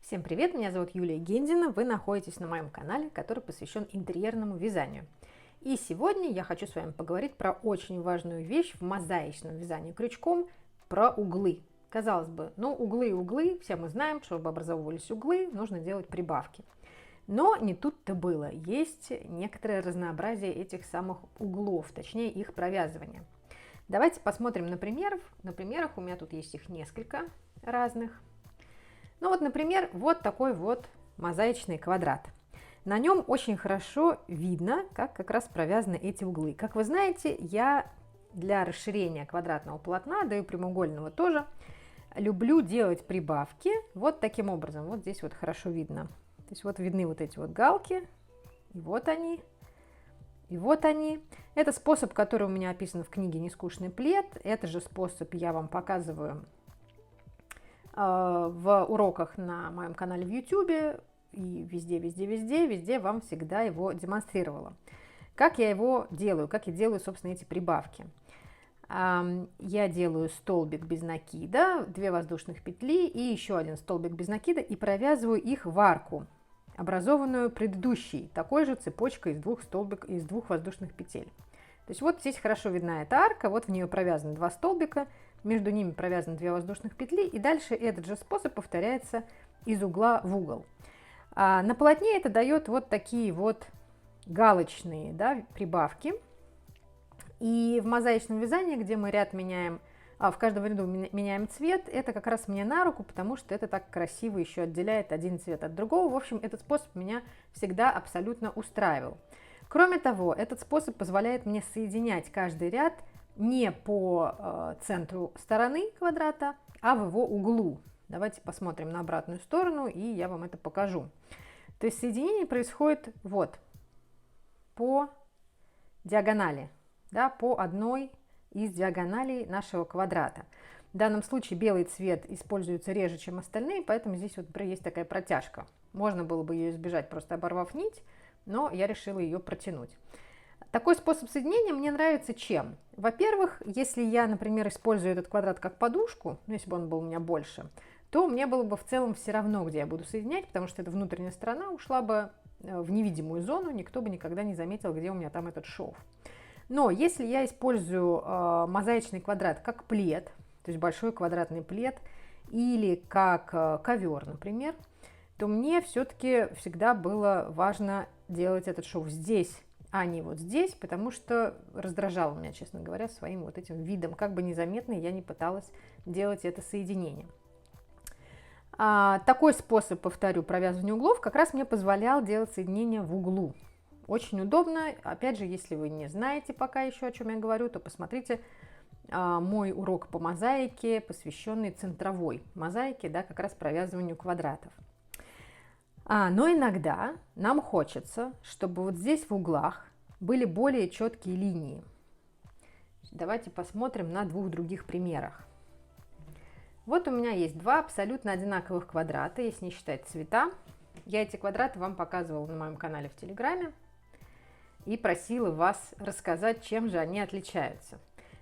Всем привет, меня зовут Юлия Гендина, вы находитесь на моем канале, который посвящен интерьерному вязанию. И сегодня я хочу с вами поговорить про очень важную вещь в мозаичном вязании крючком, про углы. Казалось бы, углы и углы, все мы знаем, чтобы образовывались углы, нужно делать прибавки. Но не тут-то было, есть некоторое разнообразие этих самых углов, точнее их провязывания. Давайте посмотрим на примерах. На примерах у меня тут есть их несколько разных. Например, вот такой вот мозаичный квадрат. На нем очень хорошо видно, как раз провязаны эти углы. Как вы знаете, я для расширения квадратного полотна, да и прямоугольного тоже, люблю делать прибавки вот таким образом. Вот здесь вот хорошо видно. То есть вот видны вот эти вот галки, и вот они, и вот они. Это способ, который у меня описан в книге «Нескучный плед». Это же способ я вам показываю в уроках на моем канале в YouTube и везде вам всегда его демонстрировала. Как я его делаю, как я делаю, собственно, эти прибавки. Я делаю столбик без накида, 2 воздушных петли и еще один столбик без накида и провязываю их в арку, образованную предыдущей такой же цепочкой из двух воздушных петель. То есть вот здесь хорошо видна эта арка, вот в нее провязаны 2 столбика, между ними провязаны 2 воздушных петли, и дальше этот же способ повторяется из угла в угол. На полотне это дает вот такие вот галочные, прибавки. И в мозаичном вязании, где мы ряд меняем, в каждом ряду меняем цвет, это как раз мне на руку, потому что это так красиво еще отделяет один цвет от другого. В общем, этот способ меня всегда абсолютно устраивал. Кроме того, этот способ позволяет мне соединять каждый ряд не по центру стороны квадрата, а в его углу. Давайте посмотрим на обратную сторону, и я вам это покажу. То есть соединение происходит вот по диагонали, по одной из диагоналей нашего квадрата. В данном случае белый цвет используется реже, чем остальные, поэтому здесь вот есть такая протяжка. Можно было бы ее избежать, просто оборвав нить, но я решила ее протянуть. Такой способ соединения мне нравится чем? Во-первых, если я, например, использую этот квадрат как подушку, если бы он был у меня больше, то мне было бы в целом все равно, где я буду соединять, потому что эта внутренняя сторона ушла бы в невидимую зону, никто бы никогда не заметил, где у меня там этот шов. Но если я использую мозаичный квадрат как плед, то есть большой квадратный плед, или как ковер, например, то мне все-таки всегда было важно делать этот шов здесь, а не вот здесь, потому что раздражало меня, честно говоря, своим вот этим видом. Как бы незаметно я не пыталась делать это соединение. Такой способ, повторю, провязывания углов как раз мне позволял делать соединение в углу. Очень удобно. Опять же, если вы не знаете пока еще, о чем я говорю, то посмотрите мой урок по мозаике, посвященный центровой мозаике, как раз провязыванию квадратов. Но иногда нам хочется, чтобы вот здесь в углах были более четкие линии. Давайте посмотрим на 2 других примерах. Вот у меня есть 2 абсолютно одинаковых квадрата, если не считать цвета. Я эти квадраты вам показывала на моем канале в Телеграме и просила вас рассказать, чем же они отличаются.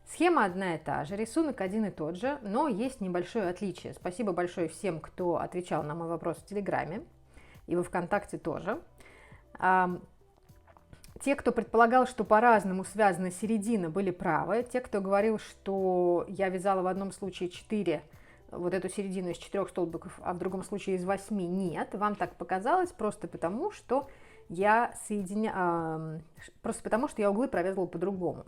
Схема одна и та же, рисунок один и тот же, но есть небольшое отличие. Спасибо большое всем, кто отвечал на мой вопрос в Телеграме. И во ВКонтакте тоже. Те, кто предполагал, что по-разному связана середина, были правы. Те, кто говорил, что я вязала в одном случае 4, вот эту середину из 4 столбиков, а в другом случае из 8, нет. Вам так показалось просто потому, что я углы провязывала по-другому.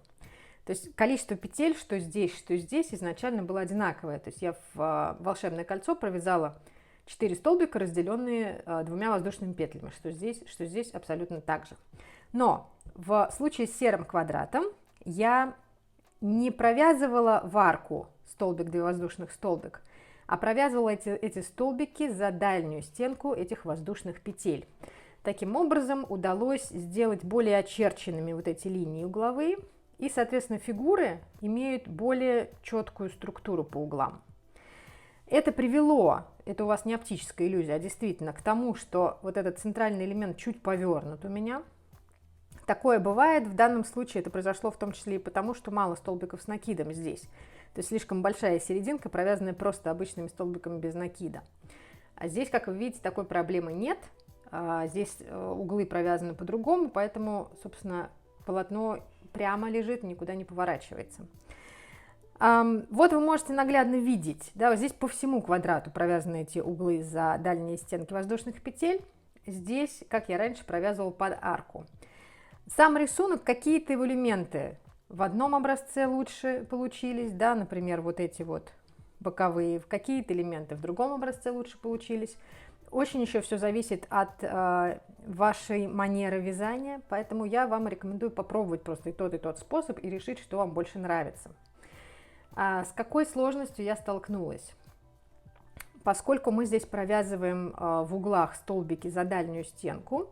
То есть количество петель, что здесь, изначально было одинаковое. То есть я в волшебное кольцо провязала 4 столбика, разделенные 2 воздушными петлями, что здесь абсолютно так же. Но в случае с серым квадратом я не провязывала в арку столбик, 2 воздушных столбик, а провязывала эти столбики за дальнюю стенку этих воздушных петель. Таким образом удалось сделать более очерченными вот эти линии угловые, и, соответственно, фигуры имеют более четкую структуру по углам. Это привело, это у вас не оптическая иллюзия, а действительно к тому, что вот этот центральный элемент чуть повернут у меня. Такое бывает, в данном случае это произошло в том числе и потому, что мало столбиков с накидом здесь. То есть слишком большая серединка, провязанная просто обычными столбиками без накида. А здесь, как вы видите, такой проблемы нет. Здесь углы провязаны по-другому, поэтому, собственно, полотно прямо лежит, никуда не поворачивается. Вот вы можете наглядно видеть, да, вот здесь по всему квадрату провязаны эти углы за дальние стенки воздушных петель. Здесь, как я раньше, провязывала под арку. Сам рисунок, какие-то его элементы в одном образце лучше получились, да, например, вот эти вот боковые, какие-то элементы в другом образце лучше получились. Очень еще все зависит от вашей манеры вязания, поэтому я вам рекомендую попробовать просто и тот способ и решить, что вам больше нравится. С какой сложностью я столкнулась? Поскольку мы здесь провязываем в углах столбики за дальнюю стенку,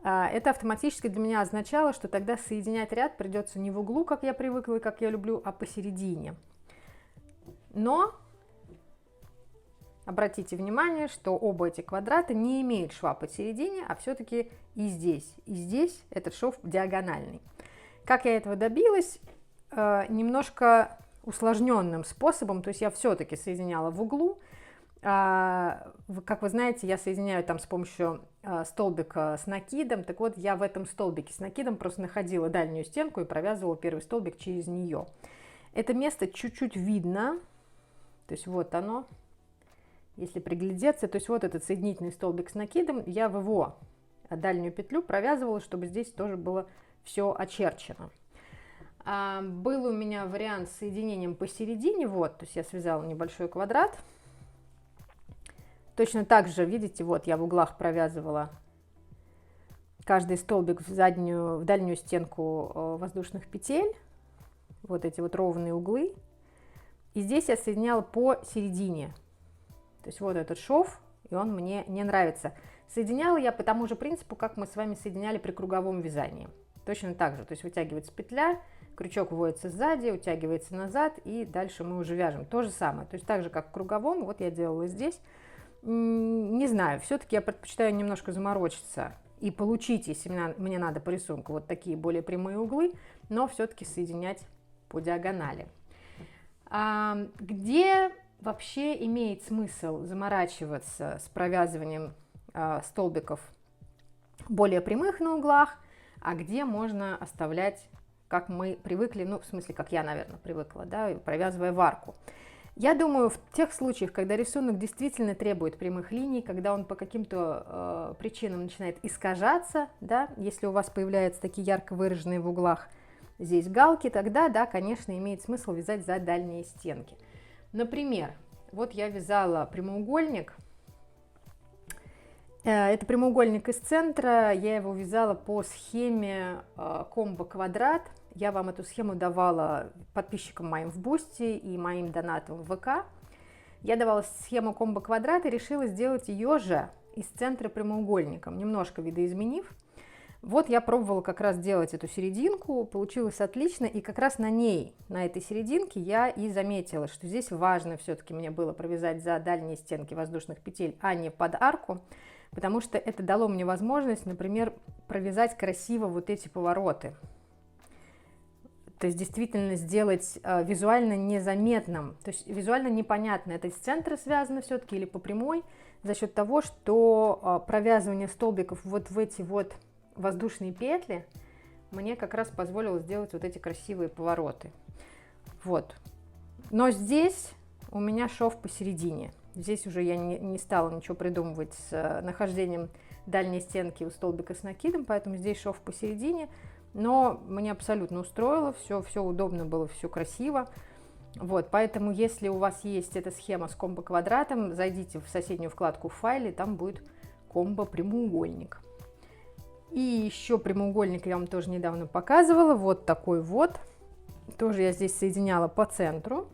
это автоматически для меня означало, что тогда соединять ряд придется не в углу, как я привыкла и как я люблю, а посередине. Но обратите внимание, что оба эти квадрата не имеют шва посередине, а все-таки и здесь этот шов диагональный. Как я этого добилась? Немножко усложненным способом, то есть я все-таки соединяла в углу. Как вы знаете, я соединяю там с помощью столбика с накидом. Так вот, я в этом столбике с накидом просто находила дальнюю стенку и провязывала первый столбик через нее. Это место чуть-чуть видно, то есть вот оно, если приглядеться, то есть вот этот соединительный столбик с накидом, я в его дальнюю петлю провязывала, чтобы здесь тоже было все очерчено. Был у меня вариант с соединением посередине, вот, то есть я связала небольшой квадрат. Точно так же, видите, вот я в углах провязывала каждый столбик в дальнюю стенку воздушных петель, вот эти вот ровные углы. И здесь я соединяла посередине, то есть вот этот шов, и он мне не нравится. Соединяла я по тому же принципу, как мы с вами соединяли при круговом вязании. Точно так же, то есть вытягивается петля, крючок вводится сзади, утягивается назад, и дальше мы уже вяжем. То же самое, то есть так же, как в круговом, вот я делала здесь. Не знаю, все-таки я предпочитаю немножко заморочиться и получить, если мне надо по рисунку, вот такие более прямые углы, но все-таки соединять по диагонали. Где вообще имеет смысл заморачиваться с провязыванием столбиков более прямых на углах, а где можно оставлять, как мы привыкли, ну, в смысле, как я, наверное, привыкла, да, провязывая в арку. Я думаю, в тех случаях, когда рисунок действительно требует прямых линий, когда он по каким-то причинам начинает искажаться, да, если у вас появляются такие ярко выраженные в углах здесь галки, тогда, да, конечно, имеет смысл вязать за дальние стенки. Например, вот я вязала прямоугольник. Это прямоугольник из центра, я его вязала по схеме комбо-квадрат. Я вам эту схему давала подписчикам моим в Бусти и моим донатам в ВК. Я давала схему комбо-квадрат и решила сделать ее же из центра прямоугольником, немножко видоизменив. Вот я пробовала как раз делать эту серединку, получилось отлично, и как раз на ней, на этой серединке я и заметила, что здесь важно все-таки мне было провязать за дальние стенки воздушных петель, а не под арку, потому что это дало мне возможность, например, провязать красиво вот эти повороты. То есть действительно сделать визуально незаметным, то есть визуально непонятно, это из центра связано все-таки или по прямой, за счет того, что провязывание столбиков вот в эти вот воздушные петли мне как раз позволило сделать вот эти красивые повороты. Вот. Но здесь у меня шов посередине. Здесь уже я не стала ничего придумывать с нахождением дальней стенки у столбика с накидом, поэтому здесь шов посередине. Но мне абсолютно устроило, все удобно было, все красиво. Вот, поэтому, если у вас есть эта схема с комбо-квадратом, зайдите в соседнюю вкладку в файле, там будет комбо-прямоугольник. И еще прямоугольник я вам тоже недавно показывала, вот такой вот. Тоже я здесь соединяла по центру.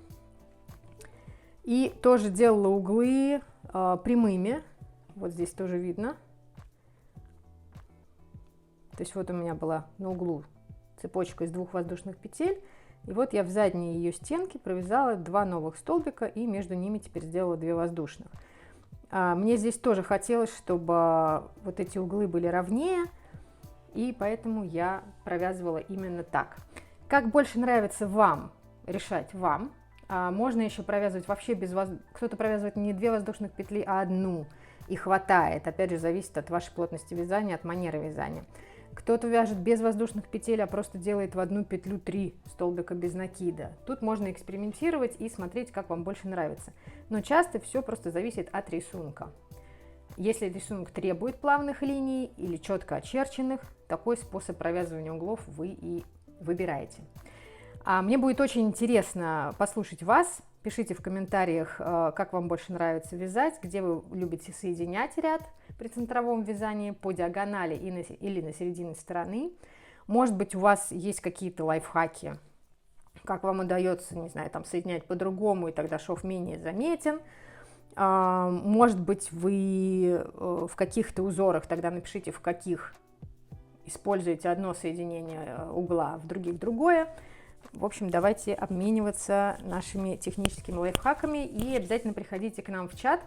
И тоже делала углы прямыми, вот здесь тоже видно. То есть вот у меня была на углу цепочка из двух воздушных петель. И вот я в задней ее стенке провязала 2 новых столбика и между ними теперь сделала 2 воздушных. Мне здесь тоже хотелось, чтобы вот эти углы были ровнее, и поэтому я провязывала именно так. Как больше нравится вам, решать вам. Можно еще провязывать вообще кто-то провязывает не 2 воздушных петли, а 1, и хватает. Опять же, зависит от вашей плотности вязания, от манеры вязания. Кто-то вяжет без воздушных петель, а просто делает в 1 петлю 3 столбика без накида. Тут можно экспериментировать и смотреть, как вам больше нравится. Но часто все просто зависит от рисунка. Если рисунок требует плавных линий или четко очерченных, такой способ провязывания углов вы и выбираете. Мне будет очень интересно послушать вас. Пишите в комментариях, как вам больше нравится вязать, где вы любите соединять ряд при центровом вязании по диагонали или на середине стороны. Может быть, у вас есть какие-то лайфхаки, как вам удается, не знаю, там соединять по-другому, и тогда шов менее заметен. Может быть, вы в каких-то узорах, тогда напишите, в каких используете одно соединение угла, в других другое. В общем, давайте обмениваться нашими техническими лайфхаками и обязательно приходите к нам в чат.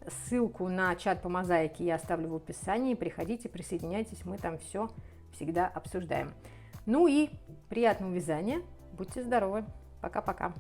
Ссылку на чат по мозаике я оставлю в описании. Приходите, присоединяйтесь, мы там все всегда обсуждаем. Ну и приятного вязания. Будьте здоровы. Пока-пока.